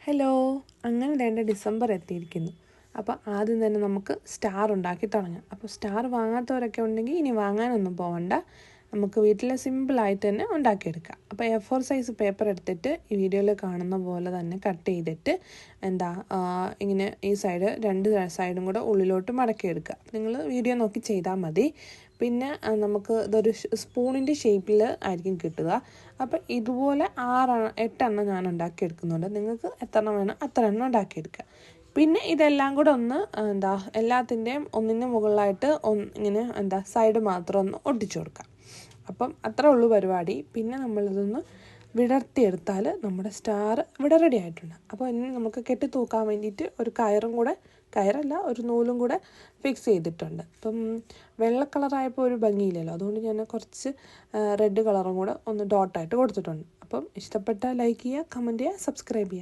Hello, അങ്ങനെ വേണ്ട December എത്തിയിരിക്കുന്നു. അപ്പോൾ ആദ്യം തന്നെ നമുക്ക് സ്റ്റാർ ഉണ്ടാക്കി തുടങ്ങാം. അപ്പോൾ സ്റ്റാർ വാങ്ങാത്തവരൊക്കെ ഉണ്ടെങ്കിൽ ഇനി വാങ്ങാനൊന്നും പോകണ്ട, നമുക്ക് വീട്ടിൽ സിമ്പിളായിട്ട് തന്നെ ഉണ്ടാക്കിയെടുക്കാം. അപ്പോൾ A4 സൈസ് പേപ്പർ എടുത്തിട്ട് ഈ വീഡിയോയിൽ കാണുന്ന പോലെ തന്നെ കട്ട് ചെയ്തിട്ട് ഇങ്ങനെ ഈ രണ്ട് സൈഡും കൂടെ ഉള്ളിലോട്ട് മടക്കിയെടുക്കുക. നിങ്ങൾ വീഡിയോ നോക്കി ചെയ്താൽ മതി. പിന്നെ നമുക്ക് ഇതൊരു സ്പൂണിൻ്റെ ഷേപ്പിൽ ആയിരിക്കും കിട്ടുക. അപ്പോൾ ഇതുപോലെ 8 എണ്ണം ഞാൻ ഉണ്ടാക്കിയെടുക്കുന്നുണ്ട്. നിങ്ങൾക്ക് എത്ര എണ്ണം വേണം അത്ര എണ്ണം ഉണ്ടാക്കിയെടുക്കുക. പിന്നെ ഇതെല്ലാം കൂടെ എല്ലാത്തിൻ്റെയും ഒന്നിന് മുകളിലായിട്ട് ഇങ്ങനെ സൈഡ് മാത്രം ഒന്ന് ഒട്ടിച്ചു കൊടുക്കാം. അപ്പം അത്രേ ഉള്ളൂ പരിപാടി. പിന്നെ നമ്മളിതൊന്ന് വിടർത്തിയെടുത്താൽ നമ്മുടെ സ്റ്റാർ ഇവിടെ റെഡി ആയിട്ടുണ്ട്. അപ്പോൾ ഇനി നമുക്ക് കെട്ടി തൂക്കാൻ വേണ്ടിയിട്ട് ഒരു ഒരു നൂലും കൂടെ ഫിക്സ് ചെയ്തിട്ടുണ്ട്. അപ്പം വെള്ള കളറായപ്പോൾ ഒരു ഭംഗിയില്ലല്ലോ, അതുകൊണ്ട് ഞാൻ കുറച്ച് റെഡ് കളറും കൂടെ ഒന്ന് ഡോട്ടായിട്ട് കൊടുത്തിട്ടുണ്ട്. അപ്പം ഇഷ്ടപ്പെട്ടാൽ ലൈക്ക് ചെയ്യുക, കമൻറ്റ് ചെയ്യുക, സബ്സ്ക്രൈബ് ചെയ്യുക.